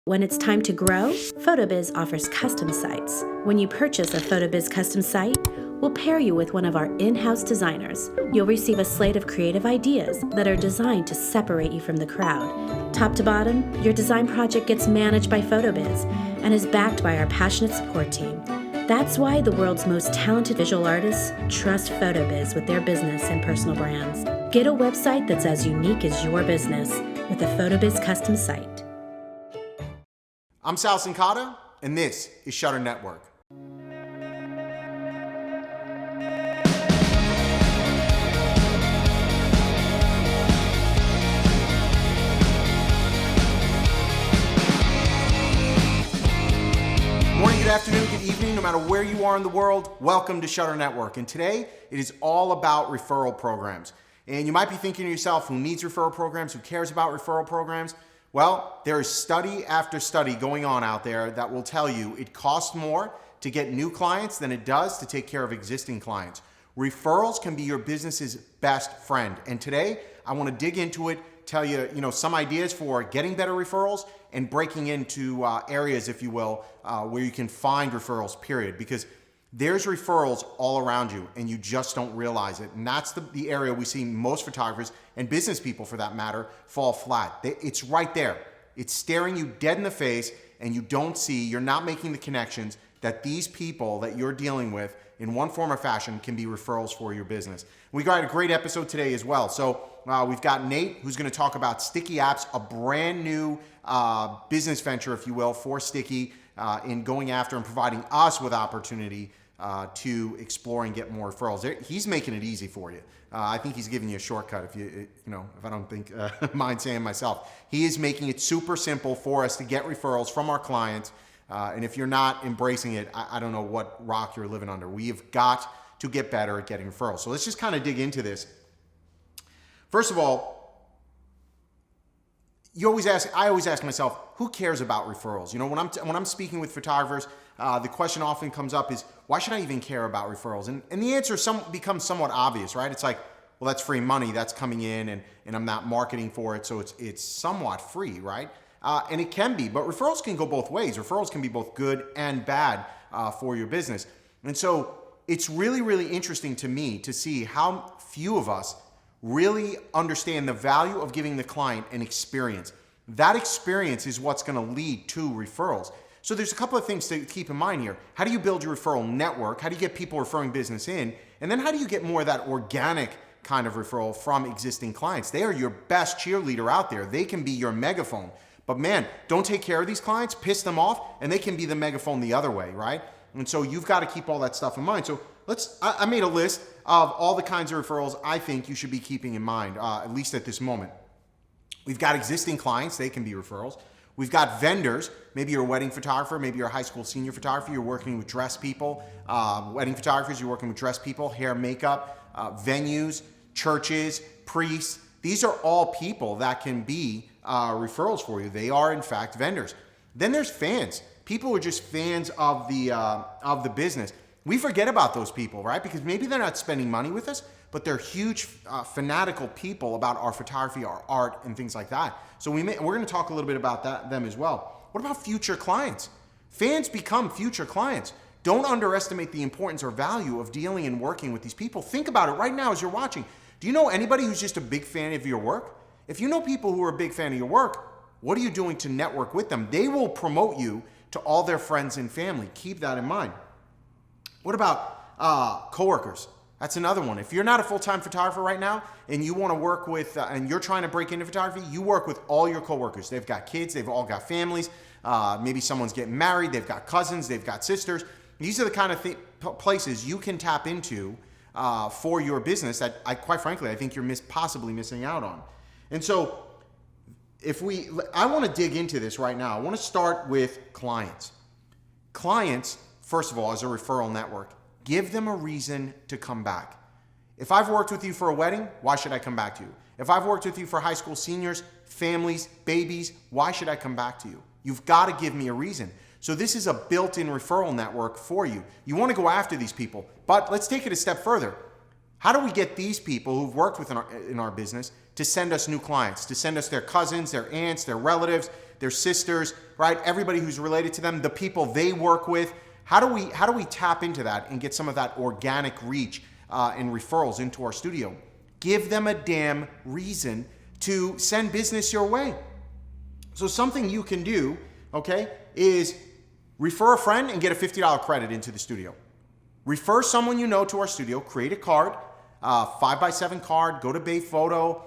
When it's time to grow, PhotoBiz offers custom sites. When you purchase a PhotoBiz custom site, we'll pair you with one of our in-house designers. You'll receive a slate of creative ideas that are designed to separate you from the crowd. Top to bottom, your design project gets managed by PhotoBiz and is backed by our passionate support team. That's why the world's most talented visual artists trust PhotoBiz with their business and personal brands. Get a website that's as unique as your business with a PhotoBiz custom site. I'm Sal Sincata, and this is Shutter Network. Morning, good afternoon, good evening, no matter where you are in the world, welcome to Shutter Network. And today, it is all about referral programs. And you might be thinking to yourself, who needs referral programs? Who cares about referral programs? Well, there is study after study going on out there that will tell you it costs more to get new clients than it does to take care of existing clients. Referrals can be your business's best friend. And today, I want to dig into it, tell you, some ideas for getting better referrals and breaking into areas, if you will, where you can find referrals, period. Because there's referrals all around you and you just don't realize it. And that's the area we see most photographers and business people, for that matter, fall flat. It's right there. It's staring you dead in the face, and you don't see, you're not making the connections that these people that you're dealing with in one form or fashion can be referrals for your business. We got a great episode today as well. So we've got Nate, who's going to talk about Sticky Apps, a brand new business venture, if you will, for Sticky, in going after and providing us with opportunity to explore and get more referrals. He's making it easy for you. I think he's giving you a shortcut if I don't think mind saying myself. He is making it super simple for us to get referrals from our clients. And if you're not embracing it, I don't know what rock you're living under. We have got to get better at getting referrals. So let's just kind of dig into this. First of all, I always ask myself, who cares about referrals? When I'm speaking with photographers, the question often comes up is, why should I even care about referrals? And the answer becomes somewhat obvious, right? It's like, well, that's free money that's coming in, and I'm not marketing for it, so it's somewhat free, right? And it can be, but referrals can go both ways. Referrals can be both good and bad for your business. And so it's really, really interesting to me to see how few of us really understand the value of giving the client an experience. That experience is what's going to lead to referrals. So there's a couple of things to keep in mind here. How do you build your referral network? How do you get people referring business in? And then how do you get more of that organic kind of referral from existing clients? They are your best cheerleader out there. They can be your megaphone. But man, don't take care of these clients, piss them off, and they can be the megaphone the other way, right? And so you've got to keep all that stuff in mind. So I made a list of all the kinds of referrals I think you should be keeping in mind, at least at this moment. We've got existing clients, they can be referrals. We've got vendors, maybe you're a wedding photographer, maybe you're a high school senior photographer, you're working with dress people, wedding photographers, you're working with dress people, hair, makeup, venues, churches, priests. These are all people that can be referrals for you. They are, in fact, vendors. Then there's fans. People who are just fans of the business. We forget about those people, right? Because maybe they're not spending money with us, but they're huge, fanatical people about our photography, our art, and things like that. So we're going to talk a little bit about them as well. What about future clients? Fans become future clients. Don't underestimate the importance or value of dealing and working with these people. Think about it right now as you're watching. Do you know anybody who's just a big fan of your work? If you know people who are a big fan of your work, what are you doing to network with them? They will promote you to all their friends and family. Keep that in mind. What about coworkers? That's another one. If you're not a full-time photographer right now and you want to work with, and you're trying to break into photography, you work with all your coworkers. They've got kids, they've all got families. Maybe someone's getting married, they've got cousins, they've got sisters. These are the kind of places you can tap into for your business that, quite frankly, I think you're possibly missing out on. And so I want to dig into this right now. I want to start with clients. Clients, first of all, as a referral network, give them a reason to come back. If I've worked with you for a wedding, why should I come back to you? If I've worked with you for high school seniors, families, babies, why should I come back to you? You've got to give me a reason. So this is a built-in referral network for you. You want to go after these people, but let's take it a step further. How do we get these people who've worked in our business to send us new clients, to send us their cousins, their aunts, their relatives, their sisters, right? Everybody who's related to them, the people they work with. How do we tap into that and get some of that organic reach and referrals into our studio? Give them a damn reason to send business your way. So something you can do, okay, is refer a friend and get a $50 credit into the studio. Refer someone you know to our studio, create a card, 5x7 card, go to Bay Photo,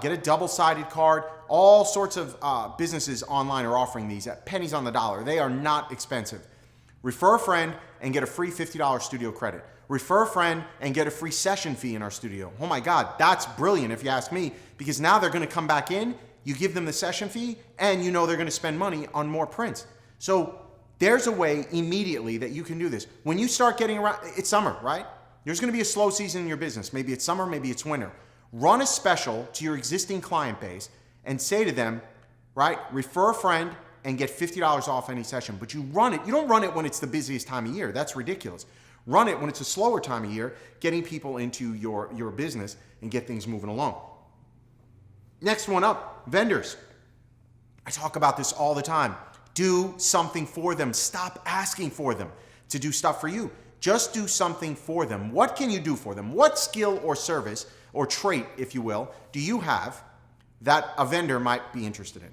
get a double-sided card. All sorts of businesses online are offering these at pennies on the dollar. They are not expensive. Refer a friend and get a free $50 studio credit. Refer a friend and get a free session fee in our studio. Oh my God, that's brilliant if you ask me, because now they're gonna come back in, you give them the session fee, and you know they're gonna spend money on more prints. So there's a way immediately that you can do this. When you start getting around, it's summer, right? There's gonna be a slow season in your business. Maybe it's summer, maybe it's winter. Run a special to your existing client base and say to them, right, refer a friend and get $50 off any session. But you don't run it when it's the busiest time of year. That's ridiculous. Run it when it's a slower time of year, getting people into your business and get things moving along. Next one up, vendors. I talk about this all the time. Do something for them. Stop asking for them to do stuff for you. Just do something for them. What can you do for them? What skill or service or trait, if you will, do you have that a vendor might be interested in?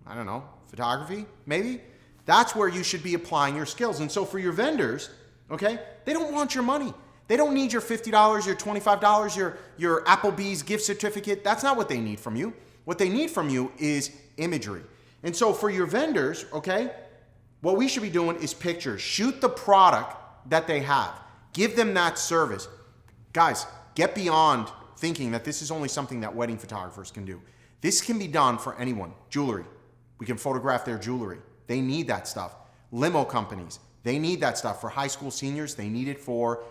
I don't know, photography, maybe? That's where you should be applying your skills. And so for your vendors, okay, they don't want your money. They don't need your $50, your $25, your Applebee's gift certificate. That's not what they need from you. What they need from you is imagery. And so for your vendors, okay, what we should be doing is pictures. Shoot the product that they have. Give them that service. Guys, get beyond thinking that this is only something that wedding photographers can do. This can be done for anyone. Jewelry. We can photograph their jewelry. They need that stuff. Limo companies. They need that stuff for high school seniors. They need it for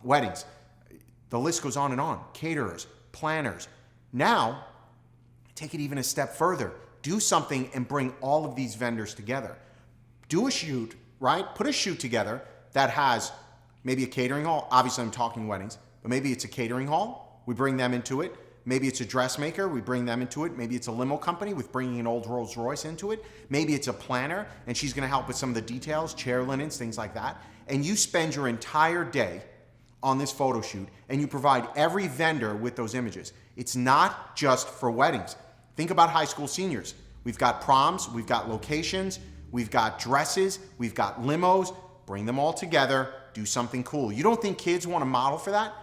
weddings. The list goes on and on. Caterers, planners. Now, take it even a step further. Do something and bring all of these vendors together. Do a shoot, right? Put a shoot together that has maybe a catering hall. Obviously, I'm talking weddings, but maybe it's a catering hall. We bring them into it. Maybe it's a dressmaker. We bring them into it. Maybe it's a limo company with bringing an old Rolls Royce into it. Maybe it's a planner, and she's going to help with some of the details, chair linens, things like that. And you spend your entire day on this photo shoot, and you provide every vendor with those images. It's not just for weddings. Think about high school seniors. We've got proms, we've got locations, we've got dresses, we've got limos. Bring them all together, do something cool. You don't think kids want to model for that?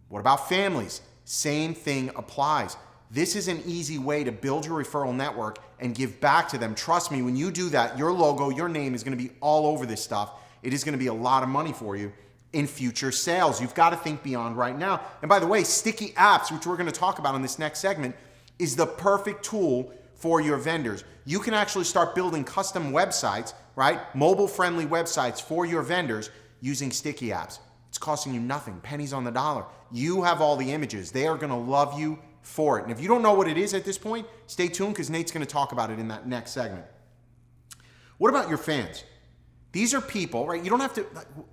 What about families? Same thing applies. This is an easy way to build your referral network and give back to them. Trust me, when you do that, your logo, your name is going to be all over this stuff. It is going to be a lot of money for you in future sales. You've got to think beyond right now. And by the way, sticky apps, which we're going to talk about in this next segment, is the perfect tool for your vendors. You can actually start building custom websites, right? Mobile-friendly websites for your vendors using sticky apps. It's costing you nothing, pennies on the dollar. You have all the images. They are going to love you for it. And if you don't know what it is at this point, stay tuned because Nate's going to talk about it in that next segment. What about your fans? These are people, right? You don't have to,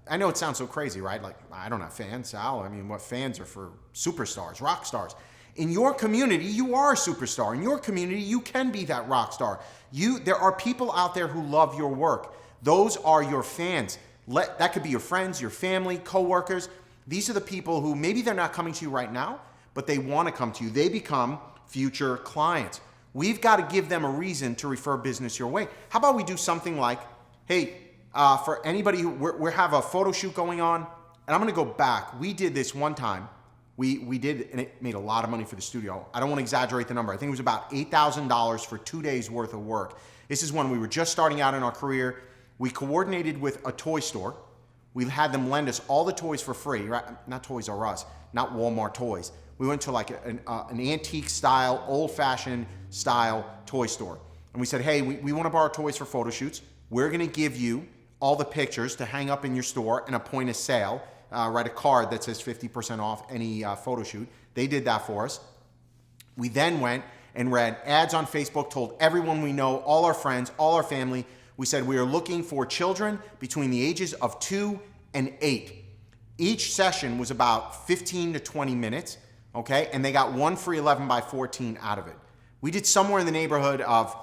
I know it sounds so crazy, right? Like, I don't have fans, Sal. I mean, what fans are for superstars, rock stars. In your community, you are a superstar. In your community, you can be that rock star. There are people out there who love your work. Those are your fans. That could be your friends, your family, coworkers. These are the people who maybe they're not coming to you right now, but they want to come to you. They become future clients. We've got to give them a reason to refer business your way. How about we do something like, hey, for anybody who we have a photo shoot going on, and I'm going to go back. We did this one time. We did, and it made a lot of money for the studio. I don't want to exaggerate the number. I think it was about $8,000 for 2 days worth of work. This is when we were just starting out in our career. We coordinated with a toy store. We had them lend us all the toys for free, right? Not Toys R Us, not Walmart toys. We went to like an antique style, old fashioned style toy store. And we said, hey, we want to borrow toys for photo shoots. We're going to give you all the pictures to hang up in your store and a point of sale. Write a card that says 50% off any photo shoot. They did that for us. We then went and ran ads on Facebook, told everyone we know, all our friends, all our family. We said we are looking for children between the ages of 2 and 8. Each session was about 15 to 20 minutes, okay? And they got one free 11 by 14 out of it. We did somewhere in the neighborhood of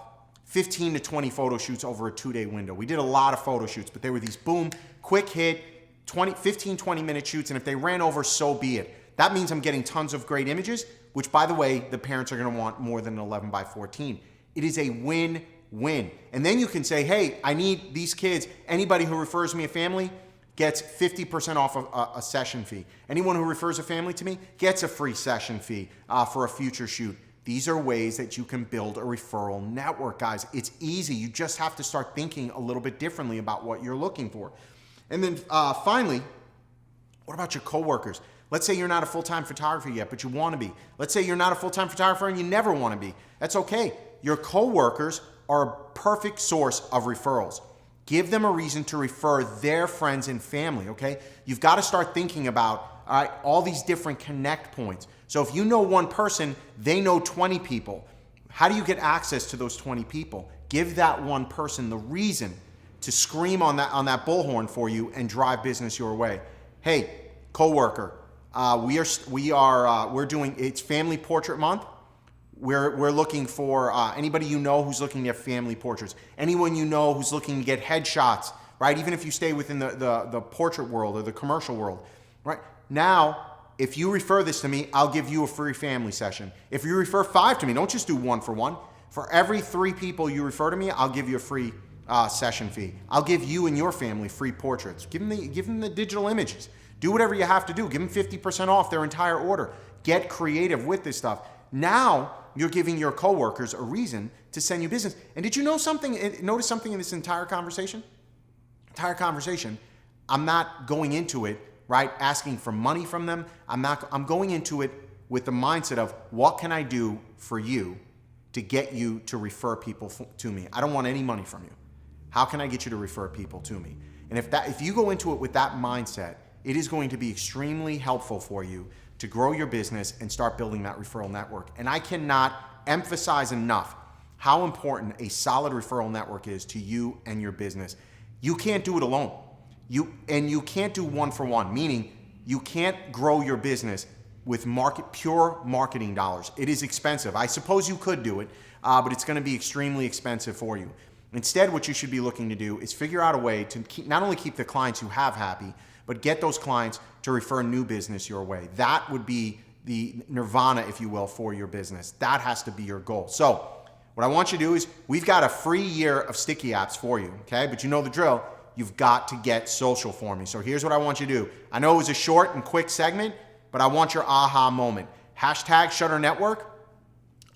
15 to 20 photo shoots over a 2-day window. We did a lot of photo shoots, but they were these boom, quick hit, 15, 20 minute shoots. And if they ran over, so be it. That means I'm getting tons of great images, which by the way, the parents are gonna want more than an 11 by 14. It is a win-win. And then you can say, hey, I need these kids. Anybody who refers me a family gets 50% off a session fee. Anyone who refers a family to me gets a free session fee for a future shoot. These are ways that you can build a referral network, guys. It's easy. You just have to start thinking a little bit differently about what you're looking for. And then finally, what about your coworkers? Let's say you're not a full-time photographer yet, but you want to be. Let's say you're not a full-time photographer and you never want to be. That's okay. Your coworkers are a perfect source of referrals. Give them a reason to refer their friends and family, okay? You've got to start thinking about all these different connect points. So if you know one person, they know 20 people. How do you get access to those 20 people? Give that one person the reason to scream on that bullhorn for you and drive business your way. Hey, coworker, we're doing, it's Family Portrait Month. We're looking for anybody you know who's looking to get family portraits. Anyone you know who's looking to get headshots, right? Even if you stay within the portrait world or the commercial world, right? Now, if you refer this to me, I'll give you a free family session. If you refer 5 to me, don't just do 1 for 1. For every 3 people you refer to me, I'll give you a free session fee. I'll give you and your family free portraits. Give them the digital images. Do whatever you have to do. Give them 50% off their entire order. Get creative with this stuff. Now, you're giving your coworkers a reason to send you business. And did you know something? Notice something in this entire conversation? I'm not going into it, right, asking for money from them. I'm going into it with the mindset of what can I do for you to get you to refer people to me? I don't want any money from you. How can I get you to refer people to me? And if you go into it with that mindset, it is going to be extremely helpful for you to grow your business and start building that referral network. And I cannot emphasize enough how important a solid referral network is to you and your business. You can't do it alone. You can't do 1 for 1, meaning you can't grow your business with pure marketing dollars. It is expensive. I suppose you could do it, but it's going to be extremely expensive for you. Instead, what you should be looking to do is figure out a way to not only keep the clients you have happy, but get those clients to refer new business your way. That would be the nirvana, if you will, for your business. That has to be your goal. So what I want you to do is we've got a free year of sticky apps for you, okay? But you know the drill. You've got to get social for me. So here's what I want you to do. I know it was a short and quick segment, but I want your aha moment. Hashtag Shutter Network.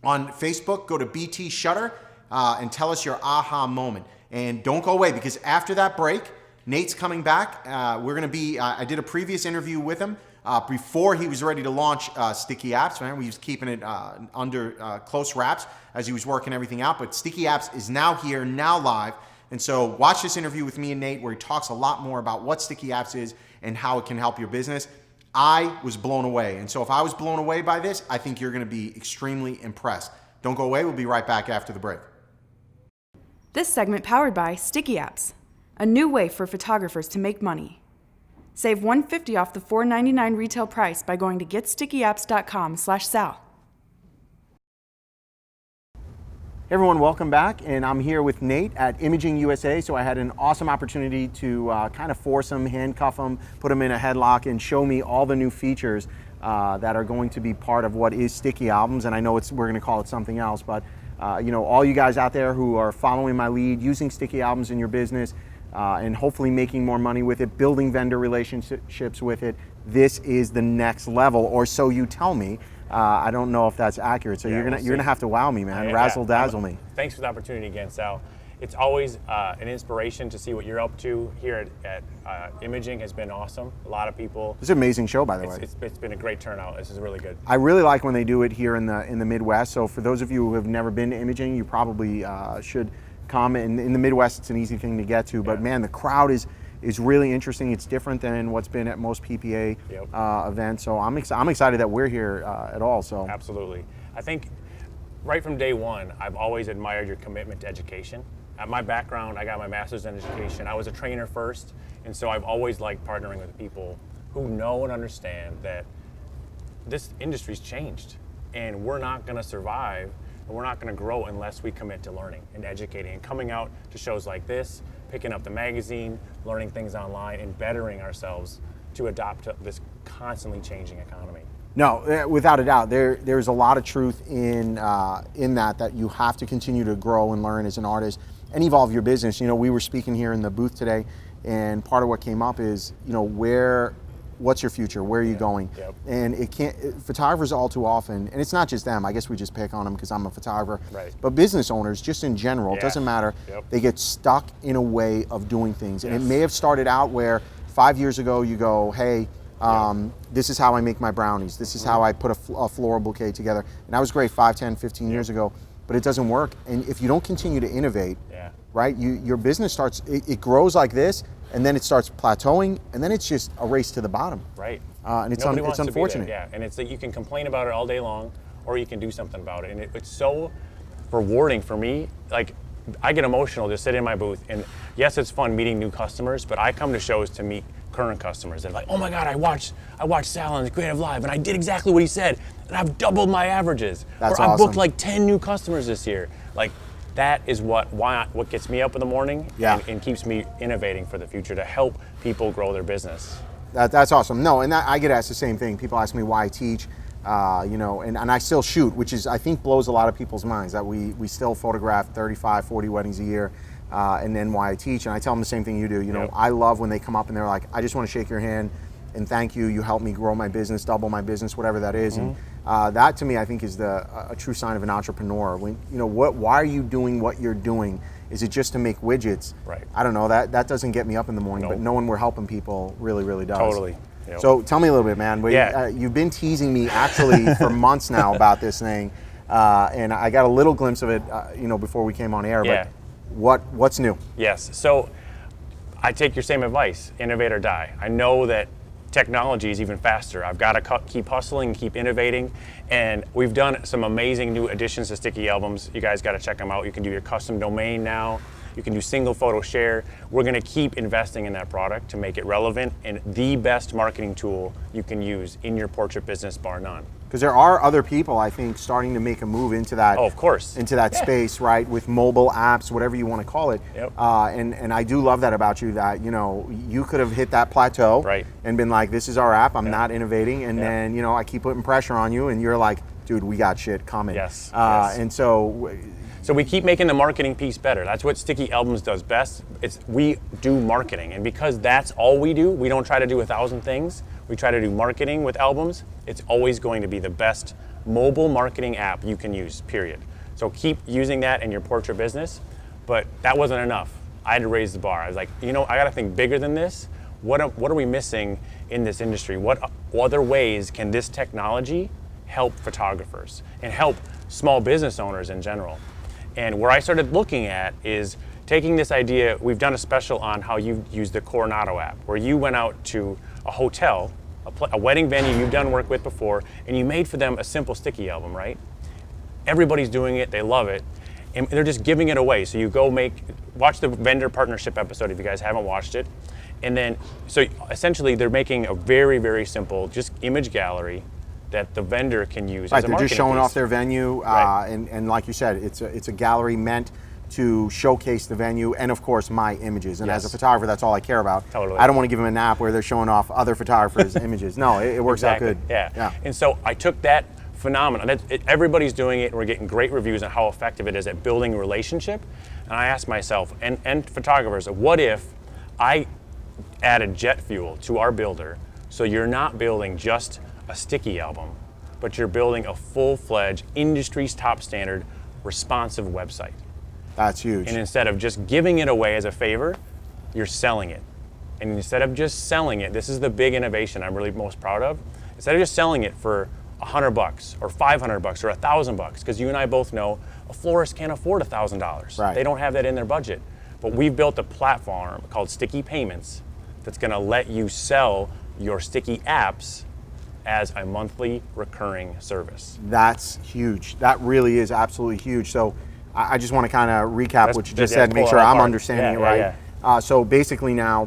On Facebook, go to BT Shutter and tell us your aha moment. And don't go away, because after that break, Nate's coming back. We're going to be, I did a previous interview with him before he was ready to launch Sticky Apps. Right? We was keeping it under close wraps as he was working everything out. But Sticky Apps is now here, now live. And so watch this interview with me and Nate where he talks a lot more about what Sticky Apps is and how it can help your business. I was blown away. And so if I was blown away by this, I think you're going to be extremely impressed. Don't go away. We'll be right back after the break. This segment powered by Sticky Apps, a new way for photographers to make money. Save $150 off the $4.99 retail price by going to getstickyapps.com/Sal. Hey everyone, welcome back, and I'm here with Nate at Imaging USA. So I had an awesome opportunity to kind of force him, handcuff him, put him in a headlock, and show me all the new features that are going to be part of what is Sticky Albums. And I know we're going to call it something else, but all you guys out there who are following my lead, using Sticky Albums in your business, and hopefully making more money with it, building vendor relationships with it, this is the next level, or so you tell me. I don't know if that's accurate, so you're gonna have to wow me, man. Razzle dazzle me. Thanks for the opportunity again, Sal. It's always an inspiration to see what you're up to here at Imaging. Has been awesome. A lot of people. It's an amazing show, by the way. It's been a great turnout. This is really good. I really like when they do it here in the Midwest. So for those of you who have never been to Imaging, you probably should come. In the Midwest, it's an easy thing to get to, but man, the crowd is really interesting. It's different than what's been at most PPA events. So I'm excited that we're here at all. So absolutely. I think right from day one, I've always admired your commitment to education. At my background, I got my master's in education. I was a trainer first, and so I've always liked partnering with people who know and understand that this industry's changed, and we're not going to survive but we're not going to grow unless we commit to learning and educating and coming out to shows like this, picking up the magazine, learning things online, and bettering ourselves to adapt to this constantly changing economy. No, without a doubt, there's a lot of truth in that you have to continue to grow and learn as an artist and evolve your business. You know, we were speaking here in the booth today, and part of what came up is, you know, what's your future? Where are you going? Yep. And photographers all too often, and it's not just them, I guess we just pick on them because I'm a photographer, Right. but business owners, just in general, it doesn't matter, Yep. they get stuck in a way of doing things. And it Yes. may have started out where 5 years ago you go, hey, this is how I make my brownies. This is how I put a floral bouquet together. And that was great 5, 10, 15 years ago, but it doesn't work. And if you don't continue to innovate, right, your business starts, it grows like this, and then it starts plateauing, and then it's just a race to the bottom. Right. And it's Nobody wants to be there. unfortunate. Yeah, and it's that you can complain about it all day long, or you can do something about it. And it's so rewarding for me. Like, I get emotional just sitting in my booth, and yes, it's fun meeting new customers, but I come to shows to meet current customers. They're like, oh my God, I watched Sal on the Creative Live, and I did exactly what he said, and I've doubled my averages. That's or I've awesome. booked like 10 new customers this year. Like, that is what gets me up in the morning and keeps me innovating for the future to help people grow their business. That's awesome. No, and I get asked the same thing. People ask me why I teach, you know, and I still shoot, which is, I think, blows a lot of people's minds that we still photograph 35, 40 weddings a year, and then why I teach. And I tell them the same thing you do. You know, I love when they come up and they're like, I just want to shake your hand and thank you. You helped me grow my business, double my business, whatever that is. And that to me, I think, is a true sign of an entrepreneur. When, you know, why are you doing what you're doing? Is it just to make widgets? Right. I don't know. That doesn't get me up in the morning, but knowing we're helping people really, really does. Totally. Yep. So tell me a little bit, man. You've been teasing me actually for months now about this thing, and I got a little glimpse of it, you know, before we came on air. Yeah. But what's new? Yes. So I take your same advice: innovate or die. I know that technology is even faster. I've got to keep hustling, keep innovating, and we've done some amazing new additions to Sticky Albums. You guys got to check them out. You can do your custom domain now. You can do single photo share. We're going to keep investing in that product to make it relevant and the best marketing tool you can use in your portrait business, bar none. Because there are other people, I think, starting to make a move into that. Oh, of course. Into that space, right? With mobile apps, whatever you want to call it. Yep. And I do love that about you. That, you know, you could have hit that plateau, and been like, "This is our app. I'm not innovating." And then, you know, I keep putting pressure on you, and you're like, "Dude, we got shit coming." Yes. And so. So we keep making the marketing piece better. That's what Sticky Albums does best. We do marketing, and because that's all we do, we don't try to do 1,000 things. We try to do marketing with albums. It's always going to be the best mobile marketing app you can use, period. So keep using that in your portrait business, but that wasn't enough. I had to raise the bar. I was like, you know, I got to think bigger than this. What are we missing in this industry? What other ways can this technology help photographers and help small business owners in general? And where I started looking at is taking this idea. We've done a special on how you use the Coronado app, where you went out to a hotel, a wedding venue you've done work with before, and you made for them a simple sticky album, right? Everybody's doing it, they love it, and they're just giving it away. So you go watch the vendor partnership episode if you guys haven't watched it. And then, so essentially they're making a very, very simple, just image gallery that the vendor can use as a marketing They're just showing piece. off their venue, and like you said, it's a gallery meant to showcase the venue and, of course, my images. And as a photographer, that's all I care about. Totally. I don't want to give them an app where they're showing off other photographers' images. No, it works out good. Yeah. And so I took that phenomenon. Everybody's doing it, and we're getting great reviews on how effective it is at building a relationship. And I asked myself, and photographers, what if I added jet fuel to our builder, so you're not building just a sticky album, but you're building a full-fledged, industry's top standard, responsive website. That's huge. And instead of just giving it away as a favor, you're selling it. And instead of just selling it, this is the big innovation I'm really most proud of. Instead of just selling it for $100 or $500 or $1,000, because you and I both know a florist can't afford $1,000. Right. They don't have that in their budget. But we've built a platform called Sticky Payments that's going to let you sell your sticky apps as a monthly recurring service. That's huge. That really is absolutely huge. So I just want to kind of recap what you just said and make sure I'm understanding it right. So basically now,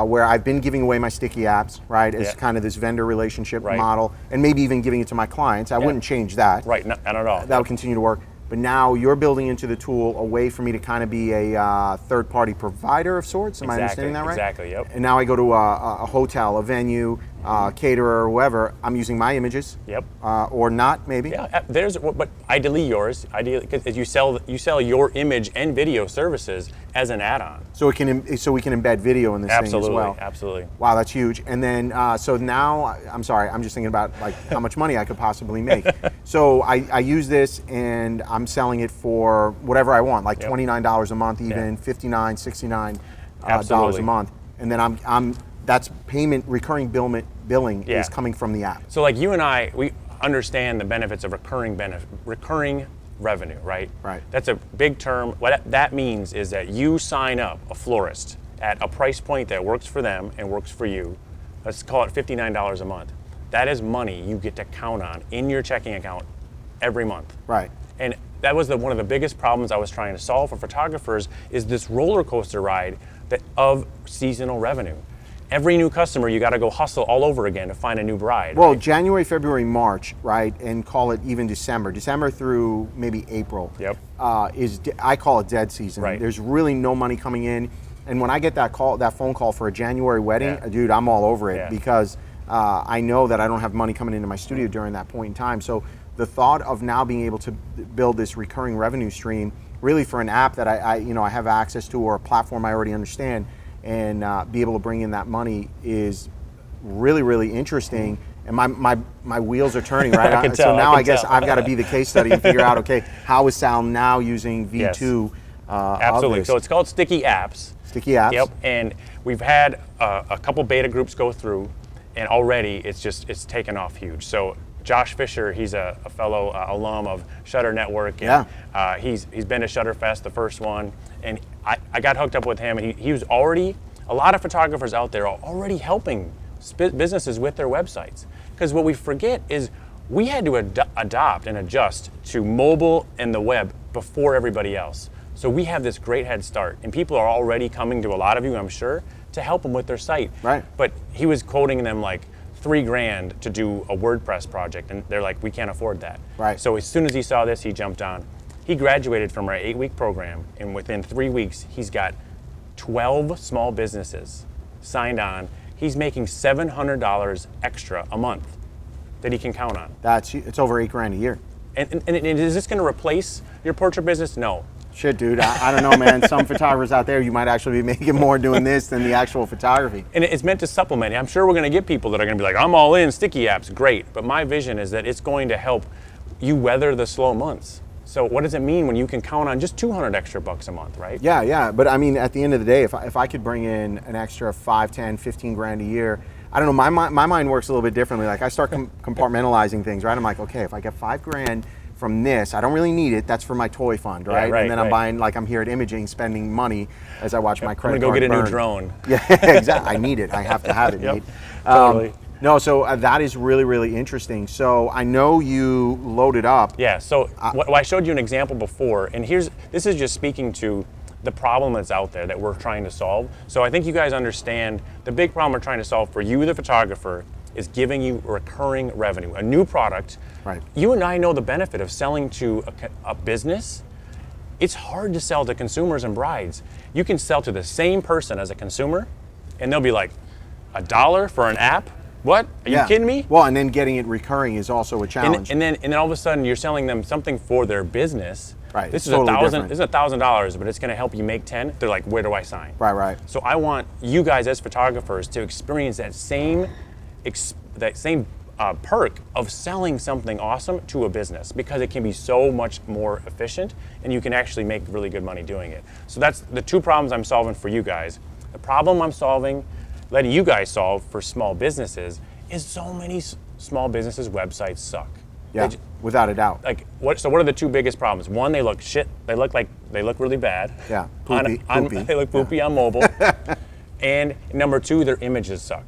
where I've been giving away my sticky apps, right, as kind of this vendor relationship model, and maybe even giving it to my clients, I wouldn't change that. Right, not at all. That would continue to work. but now you're building into the tool a way for me to kind of be a third-party provider of sorts. Am I understanding that right? Exactly, yep. And now I go to a hotel, a venue, caterer, whoever, I'm using my images. Yep. Or not, maybe. Yeah, but ideally yours. Ideally, because you sell your image and video services as an add-on. So we can embed video in this thing as well. Absolutely. Wow, that's huge. And then so now, I'm sorry, I'm just thinking about like how much money I could possibly make. So I use this and I'm selling it for whatever I want, like $29 a month, even $59, $69 dollars a month, and then I'm that's payment, recurring billing is coming from the app. So like you and I, we understand the benefits of recurring revenue, right? Right. That's a big term. What that means is that you sign up a florist at a price point that works for them and works for you. Let's call it $59 a month. That is money you get to count on in your checking account every month. Right. And that was one of the biggest problems I was trying to solve for photographers, is this roller coaster ride of seasonal revenue. Every new customer, you got to go hustle all over again to find a new bride. Well, right? January, February, March, right, and call it even December through maybe April. Yep. I call it dead season. Right. There's really no money coming in, and when I get that phone call for a January wedding, dude, I'm all over it because I know that I don't have money coming into my studio during that point in time. So the thought of now being able to build this recurring revenue stream, really for an app that I have access to, or a platform I already understand, and be able to bring in that money is really, really interesting. And my wheels are turning, right? I can tell, so now I guess I've got to be the case study and figure out, okay, how is Sal now using V2? Absolutely. So it's called Sticky Apps. Sticky Apps. Yep. And we've had a couple beta groups go through, and already it's taken off huge. So Josh Fisher, he's a fellow alum of Shutter Network. And, he's been to Shutterfest, the first one, and I got hooked up with him, and he was already, a lot of photographers out there are already helping businesses with their websites. Because what we forget is we had to adopt and adjust to mobile and the web before everybody else. So we have this great head start, and people are already coming to a lot of you, I'm sure, to help them with their site. Right. But he was quoting them like $3,000 to do a WordPress project, and they're like, we can't afford that. Right. So as soon as he saw this, he jumped on. He graduated from our 8-week program, and within 3 weeks, he's got 12 small businesses signed on. He's making $700 extra a month that he can count on. It's over $8,000 a year. And is this going to replace your portrait business? No. Shit, dude, I don't know, man. Some photographers out there, you might actually be making more doing this than the actual photography. And it's meant to supplement. I'm sure we're going to get people that are going to be like, I'm all in, Sticky Apps, great. But my vision is that it's going to help you weather the slow months. So what does it mean when you can count on just $200 extra bucks a month, right? Yeah. But I mean, at the end of the day, if I could bring in an extra 5, 10, 15 grand a year, I don't know, my mind works a little bit differently. Like I start compartmentalizing things, right? I'm like, okay, if I get 5 grand from this, I don't really need it. That's for my toy fund, right? Yeah, right, and then I'm buying, like I'm here at Imaging, spending money as I watch my credit card I'm gonna go get a burn. new drone. Yeah, exactly. I need it. I have to have it, Nate. Totally. No, so that is really, really interesting. So I know you loaded up. Yeah, so I showed you an example before, and this is just speaking to the problem that's out there that we're trying to solve. So I think you guys understand the big problem we're trying to solve for you, the photographer, is giving you recurring revenue, a new product. Right. You and I know the benefit of selling to a business. It's hard to sell to consumers and brides. You can sell to the same person as a consumer, and they'll be like, $1 for an app? What? Are you kidding me? Well, and then getting it recurring is also a challenge. And then all of a sudden you're selling them something for their business. Right. This is totally different. This is $1,000, but it's going to help you make 10. They're like, where do I sign? Right. So I want you guys as photographers to experience that same perk of selling something awesome to a business, because it can be so much more efficient and you can actually make really good money doing it. So that's the two problems I'm solving for you guys. The problem I'm solving, letting you guys solve for small businesses, is so many small businesses' websites suck. Yeah, without a doubt. So what are the two biggest problems? One, they look shit. They look really bad. Yeah, poopy. They look poopy on mobile. And number two, their images suck.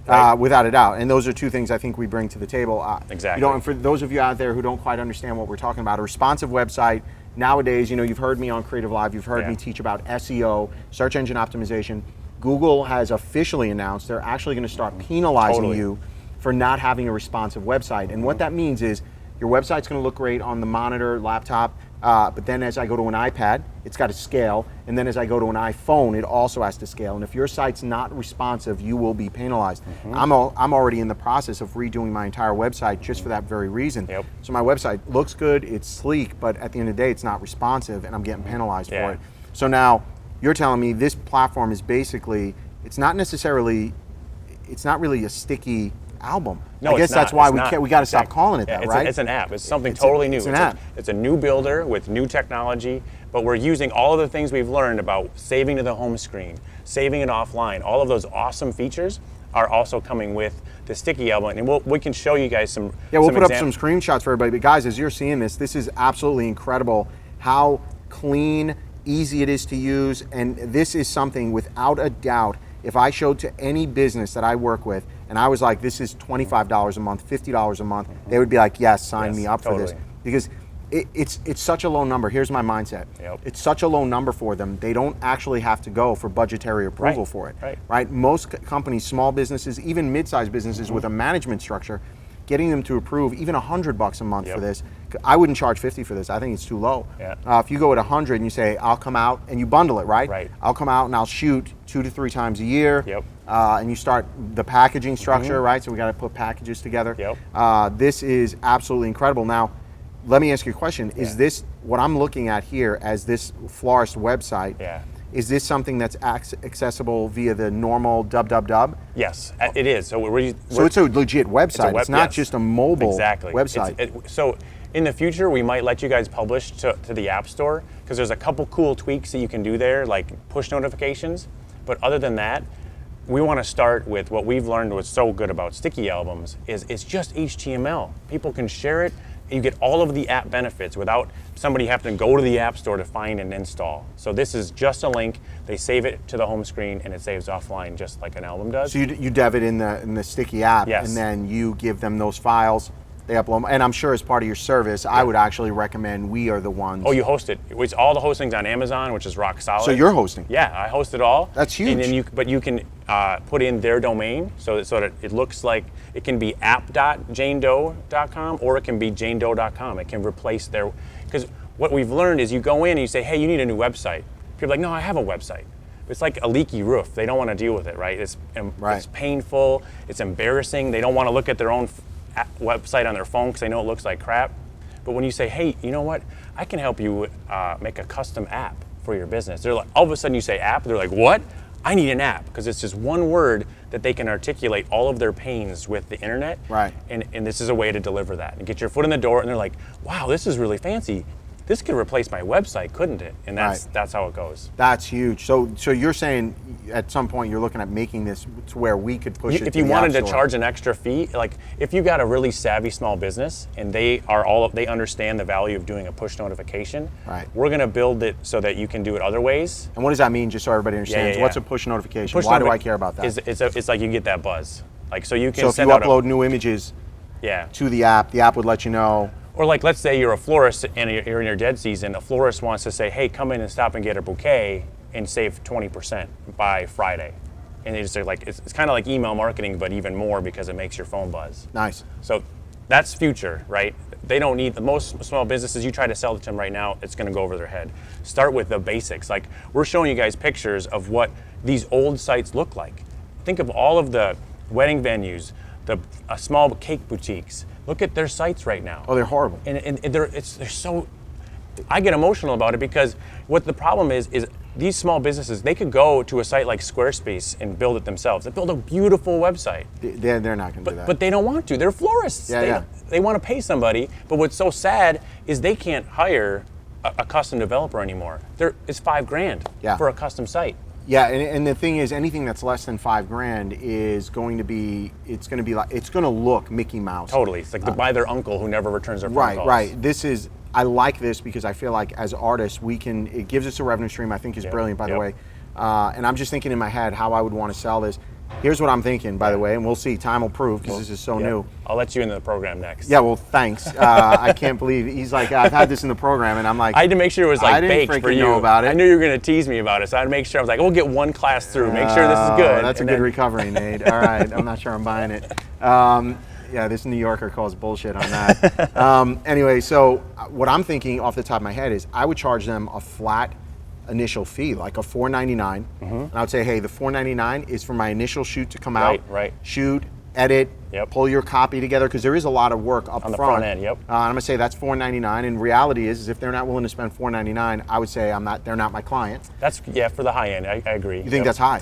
Right? Without a doubt. And those are two things I think we bring to the table. Exactly. And for those of you out there who don't quite understand what we're talking about, a responsive website, nowadays, you've heard me on Creative Live, you've heard me teach about SEO, search engine optimization. Google has officially announced they're actually going to start penalizing you for not having a responsive website. And what that means is your website's going to look great on the monitor, laptop, But then as I go to an iPad, it's got to scale. And then as I go to an iPhone, it also has to scale. And if your site's not responsive, you will be penalized. I'm already in the process of redoing my entire website just for that very reason. Yep. So my website looks good, it's sleek, but at the end of the day, it's not responsive, and I'm getting penalized for it. So now you're telling me this platform is basically, it's not really a sticky album. No, I guess it's that's not. why It's not. we got to stop Exactly. calling it Yeah, that, it's right? It's an app. It's something totally new. It's an app. It's a new builder with new technology, but we're using all of the things we've learned about saving to the home screen, saving it offline. All of those awesome features are also coming with the sticky album, and we can show you guys some. Yeah, we'll some put up some screenshots for everybody. But guys, as you're seeing this is absolutely incredible how clean, easy it is to use, and this is something without a doubt. If I showed to any business that I work with, and I was like, this is $25 a month, $50 a month, they would be like, yes, sign me up for this. Because it's such a low number. Here's my mindset. Yep. It's such a low number for them. They don't actually have to go for budgetary approval for it. Right? Most companies, small businesses, even mid-sized businesses with a management structure, getting them to approve even $100 a month for this. I wouldn't charge $50 for this. I think it's too low. If you go at $100 and you say, I'll come out, and you bundle it, right? I'll come out and I'll shoot 2 to 3 times a year. And you start the packaging structure, right? So we got to put packages together. This is absolutely incredible. Now, let me ask you a question. Is this, what I'm looking at here as this florist website, is this something that's accessible via the normal www? Yes, it is. So it's a legit website. It's not just a mobile website. So in the future, we might let you guys publish to the App Store, because there's a couple cool tweaks that you can do there, like push notifications. But other than that, we want to start with what we've learned was so good about sticky albums is it's just HTML. People can share it. You get all of the app benefits without somebody having to go to the App Store to find and install. So this is just a link. They save it to the home screen, and it saves offline just like an album does. So you dev it in the sticky app, and then you give them those files. They upload them. And I'm sure as part of your service, I would actually recommend we are the ones. Oh, you host it. It's all the hosting's on Amazon, which is rock solid. So you're hosting? Yeah, I host it all. That's huge. And then you can put in their domain so that it looks like it can be app.janedoe.com or it can be janedoe.com. It can replace their, because what we've learned is you go in and you say, hey, you need a new website. People are like, no, I have a website. It's like a leaky roof. They don't want to deal with it, right? It's painful. It's embarrassing. They don't want to look at their own website on their phone because they know it looks like crap. But when you say, hey, you know what? I can help you make a custom app for your business. They're like, all of a sudden you say app, they're like, what? I need an app, because it's just one word that they can articulate all of their pains with the internet. And this is a way to deliver that and get your foot in the door. And they're like, wow, this is really fancy. This could replace my website, couldn't it? And that's how it goes. That's huge. So you're saying at some point you're looking at making this to where we could push it to the App Store. If you wanted to charge an extra fee, like if you got a really savvy small business and they understand the value of doing a push notification, we're going to build it so that you can do it other ways. And what does that mean, just so everybody understands? What's a push notification? Why do I care about that? It's like you get that buzz. Like so you can. So if you upload new images to the app would let you know. Or like, let's say you're a florist and you're in your dead season. A florist wants to say, hey, come in and stop and get a bouquet and save 20% by Friday. And they just say, like, it's kind of like email marketing, but even more because it makes your phone buzz. Nice. So that's future, right? They don't need, most small businesses, you try to sell it to them right now, it's gonna go over their head. Start with the basics. Like, we're showing you guys pictures of what these old sites look like. Think of all of the wedding venues, the small cake boutiques. Look at their sites right now. Oh, they're horrible. And they're so, I get emotional about it because what the problem is these small businesses, they could go to a site like Squarespace and build it themselves. They build a beautiful website. They're not going to do that. But they don't want to. They're florists. They want to pay somebody. But what's so sad is they can't hire a custom developer anymore. It's $5,000 for a custom site. Yeah, and the thing is, anything that's less than $5,000 is going to be, it's going to look Mickey Mouse. Totally, it's like by their uncle who never returns their phone calls. Right. I like this because I feel like as artists, it gives us a revenue stream. I think is brilliant, by the way. And I'm just thinking in my head how I would want to sell this. Here's what I'm thinking, by the way, and we'll see. Time will prove because this is so new. I'll let you into the program next. Yeah, well, thanks. I can't believe he's like, I've had this in the program, and I'm like, I had to make sure it was like baked for you. Know about it. I knew you were going to tease me about it, so I had to make sure. I was like, we'll get one class through, make sure this is good. That's a good recovery, Nate. All right, I'm not sure I'm buying it. Yeah, this New Yorker calls bullshit on that. Anyway, so what I'm thinking off the top of my head is I would charge them a flat initial fee, like a $4.99, and I would say, hey, the $4.99 is for my initial shoot to come out, Right. shoot, edit, pull your copy together, because there is a lot of work up On the front. front end, yep. I'm gonna say that's $4.99, and reality is if they're not willing to spend $4.99, I would say they're not my client. That's, for the high end, I agree. You think that's high?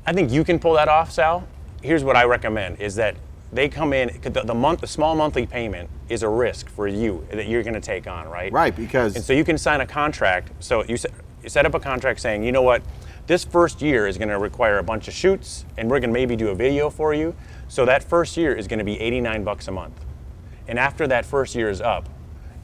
I think you can pull that off, Sal. Here's what I recommend, is that they come in, the small monthly payment is a risk for you that you're gonna take on, right? Right, because... And so you can sign a contract, so you set up a contract saying, you know what, this first year is gonna require a bunch of shoots, and we're gonna maybe do a video for you. So that first year is gonna be $89 a month. And after that first year is up,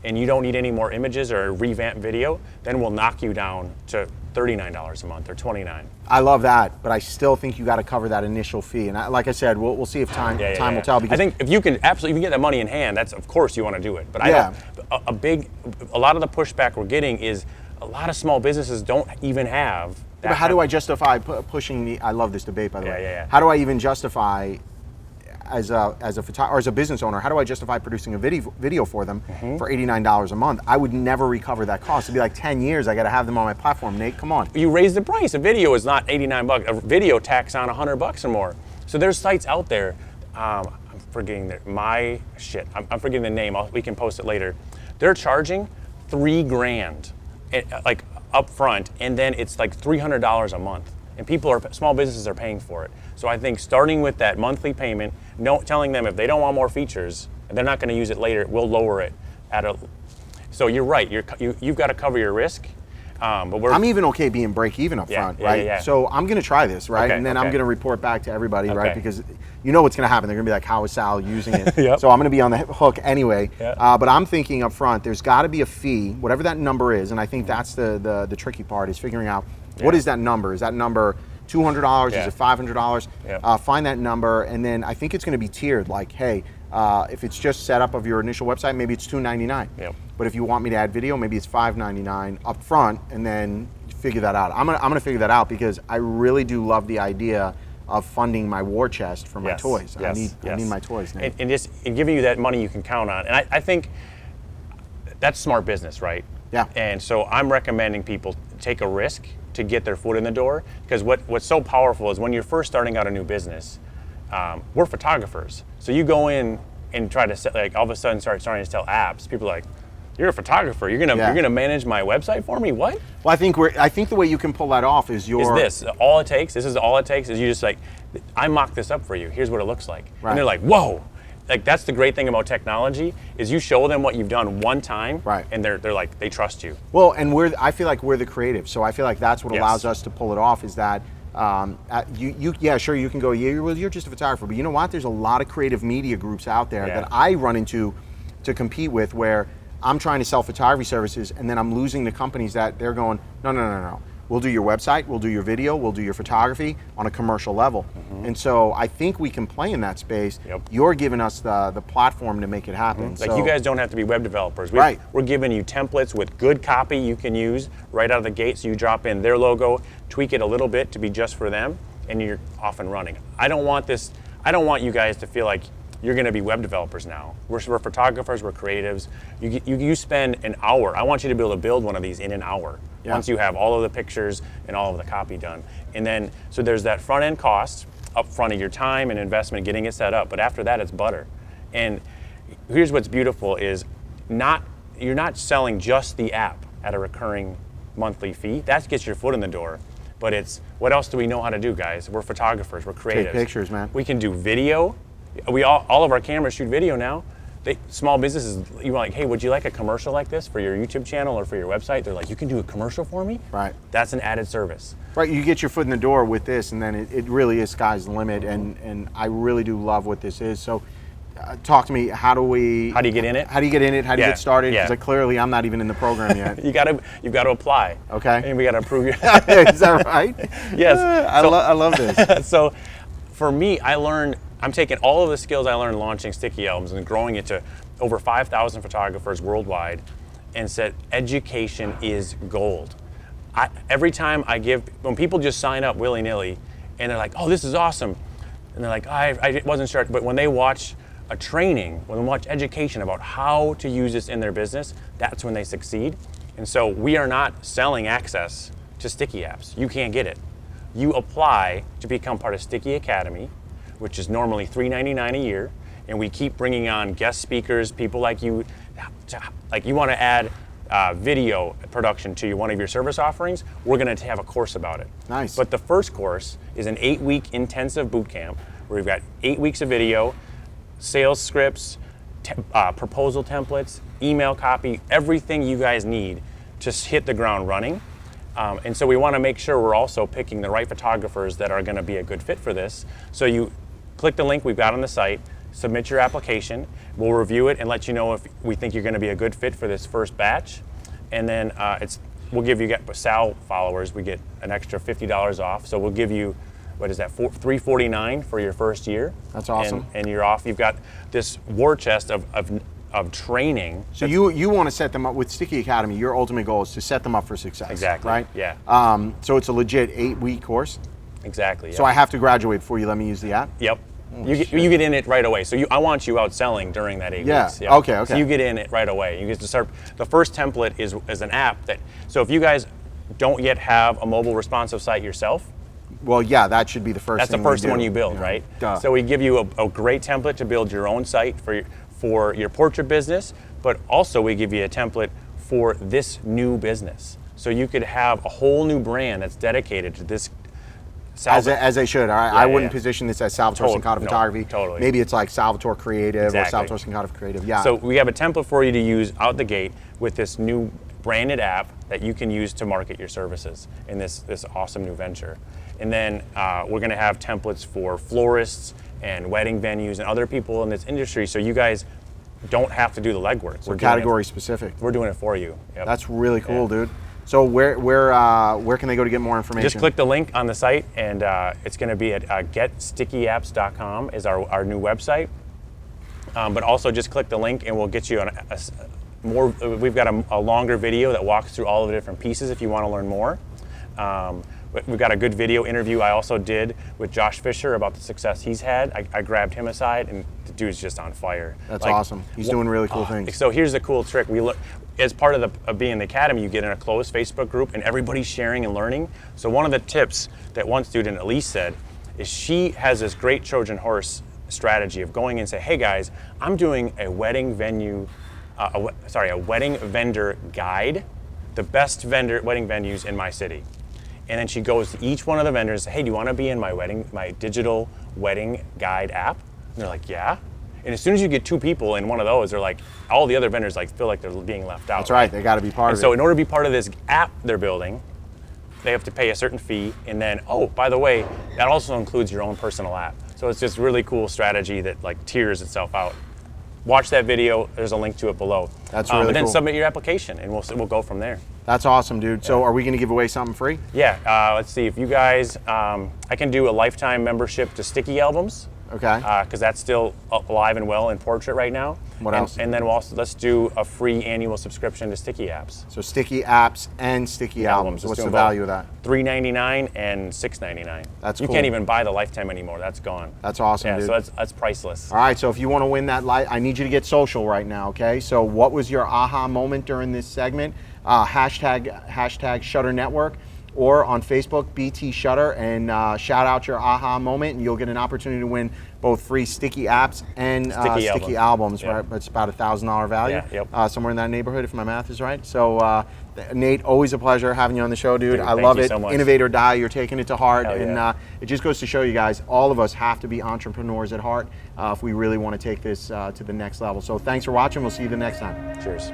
and you don't need any more images or a revamped video, then we'll knock you down to $39 a month or $29. I love that, but I still think you got to cover that initial fee. And like I said, we'll see if time will tell. Because I think if you can get that money in hand, that's of course you want to do it. But I don't, a lot of the pushback we're getting is a lot of small businesses don't even have that. But how do I justify pushing the? I love this debate, by the way. Yeah. How do I even justify? As a business owner, how do I justify producing a video for them for $89 a month? I would never recover that cost. It'd be like 10 years. I got to have them on my platform. Nate, come on. You raise the price. A video is not $89. A video tacks on $100 or more. So there's sites out there. I'm forgetting I'm forgetting the name. We can post it later. They're charging $3,000, like up front, and then it's like $300 a month. And small businesses are paying for it. So I think starting with that monthly payment, telling them if they don't want more features and they're not going to use it later, we'll lower it so you're right. You've got to cover your risk. But I'm even okay being break even up front, right? Yeah. So I'm going to try this, right? Okay, and then I'm going to report back to everybody, right? Because you know what's going to happen. They're going to be like, how is Sal using it? So I'm going to be on the hook anyway. But I'm thinking up front, there's got to be a fee, whatever that number is. And I think that's the tricky part, is figuring out what is that number? Is that number $200? Is it $500? Find that number, and then I think it's going to be tiered. Like, hey, if it's just setup of your initial website, maybe it's $299. But if you want me to add video, maybe it's $599 up front, and then figure that out. I'm gonna figure that out, because I really do love the idea of funding my war chest for my toys. I need my toys now. And giving you that money you can count on. And I think that's smart business, right? Yeah. And so I'm recommending people take a risk to get their foot in the door, because what's so powerful is when you're first starting out a new business, we're photographers. So you go in and try to like all of a sudden starting to sell apps. People are like, you're a photographer. You're gonna manage my website for me? What? Well, I think the way you can pull that off is this all it takes? This is all it takes? Is you just like, I mocked this up for you. Here's what it looks like. Right. And they're like, whoa. Like, that's the great thing about technology, is you show them what you've done one time, and they're like, they trust you. Well, and I feel like we're the creative, so I feel like that's what allows us to pull it off. Is that sure, you can go, you're just a photographer, but you know what? There's a lot of creative media groups out there that I run into to compete with, where I'm trying to sell photography services, and then I'm losing to companies that they're going, no. We'll do your website, we'll do your video, we'll do your photography on a commercial level. And so I think we can play in that space. You're giving us the platform to make it happen. Like, you guys don't have to be web developers. We're giving you templates with good copy you can use right out of the gate, so you drop in their logo, tweak it a little bit to be just for them, and you're off and running. I don't want you guys to feel like you're going to be web developers now. We're photographers, we're creatives. You spend an hour. I want you to be able to build one of these in an hour. Once you have all of the pictures and all of the copy done. And then, so there's that front end cost up front of your time and investment getting it set up, but after that it's butter. And here's what's beautiful is you're not selling just the app at a recurring monthly fee. That gets your foot in the door. But it's, what else do we know how to do, guys? We're photographers, we're creatives. Take pictures, man. We can do video. All of our cameras shoot video now. Small businesses, you're like, hey, would you like a commercial like this for your YouTube channel or for your website? They're like, you can do a commercial for me? Right. That's an added service. Right, you get your foot in the door with this, and then it really is sky's the limit, and I really do love what this is. So talk to me, how do you get in it? How do you get started? Because clearly I'm not even in the program yet. You've got to apply. Okay. And we got to approve you. Is that right? Yes. I love this. So for me, I'm taking all of the skills I learned launching Sticky Albums and growing it to over 5,000 photographers worldwide, and said education is gold. Every time when people just sign up willy-nilly and they're like, oh, this is awesome, and they're like, I wasn't sure, but when they watch a training, when they watch education about how to use this in their business, that's when they succeed. And so we are not selling access to Sticky Apps. You can't get it. You apply to become part of Sticky Academy, which is normally $3.99 a year, and we keep bringing on guest speakers, people like you, like you want to add video production to one of your service offerings, we're going to have a course about it. Nice. But the first course is an 8-week intensive boot camp where we've got 8 weeks of video, sales scripts, proposal templates, email copy, everything you guys need to hit the ground running. And so we want to make sure we're also picking the right photographers that are going to be a good fit for this. So you click the link we've got on the site, submit your application, we'll review it and let you know if we think you're going to be a good fit for this first batch. And then we'll give you, Sal followers, we get an extra $50 off. So we'll give you, what is that, $349 for your first year. That's awesome. And you're off. You've got this war chest of training. So you want to set them up with Sticky Academy. Your ultimate goal is to set them up for success. Exactly. Right? Yeah. So it's a legit 8-week course. Exactly. Yeah. So I have to graduate before you let me use the app? Yep. You get in it right away. So I want you out selling during that 8 weeks. Yeah. Okay. So you get in it right away. You get to start. The first template is an app that. So if you guys don't yet have a mobile responsive site yourself, well, yeah, that should be the first. That's thing the first we do. one you build, right? Duh. So we give you a great template to build your own site for your portrait business, but also we give you a template for this new business. So you could have a whole new brand that's dedicated to this. As they should. All right. Yeah, I wouldn't yeah. position this as Salvatore Sincata No, Photography. totally. Maybe it's like Salvatore Creative Exactly. or Salvatore Sincata Creative. Yeah. So we have a template for you to use out the gate with this new branded app that you can use to market your services in this awesome new venture. And then we're going to have templates for florists and wedding venues and other people in this industry, so you guys don't have to do the legwork. So category specific. We're doing it for you. Yep. That's really cool, dude. So where can they go to get more information? Just click the link on the site, and it's going to be at getstickyapps.com is our new website. But also just click the link, and we'll get you more. We've got a longer video that walks through all of the different pieces if you want to learn more. We've got a good video interview I also did with Josh Fisher about the success he's had. I grabbed him aside, and the dude's just on fire. That's awesome. He's doing really cool things. So here's the cool trick. As part of being in the academy, you get in a closed Facebook group, and everybody's sharing and learning. So one of the tips that one student, Elise, said is she has this great Trojan horse strategy of going and say, hey guys, I'm doing a wedding venue, a wedding vendor guide, the best wedding venues in my city. And then she goes to each one of the vendors, hey, do you want to be in my digital wedding guide app? And they're like, yeah. And as soon as you get 2 people in one of those, they're like, all the other vendors feel like they're being left out. That's right. They got to be part of it. So in order to be part of this app they're building, they have to pay a certain fee. And then, oh, by the way, that also includes your own personal app. So it's just really cool strategy that tiers itself out. Watch that video. There's a link to it below. That's really And then cool. submit your application, and we'll go from there. That's awesome, dude. So are we going to give away something free? Yeah. Let's see. If you guys, I can do a lifetime membership to Sticky Albums. Okay. Because that's still alive and well in portrait right now. What else? And then let's do a free annual subscription to Sticky Apps. So Sticky Apps and Sticky Albums. What's the value of that? $3.99 and $6.99. That's You cool. can't even buy the lifetime anymore. That's gone. That's awesome, Yeah, dude. so that's priceless. All right, so if you want to win that I need you to get social right now, okay? So what was your aha moment during this segment? Hashtag Shutter Network, or on Facebook, BT Shutter, and shout out your aha moment, and you'll get an opportunity to win both free Sticky Apps and Sticky Albums, Yeah. right? It's about $1,000 value, Yeah, yep. somewhere in that neighborhood, if my math is right. So Nate, always a pleasure having you on the show, dude. Dude, I thank love you it. so much. Innovate or die, you're taking it to heart, Hell and yeah. it just goes to show you guys, all of us have to be entrepreneurs at heart if we really want to take this to the next level. So thanks for watching. We'll see you the next time. Cheers.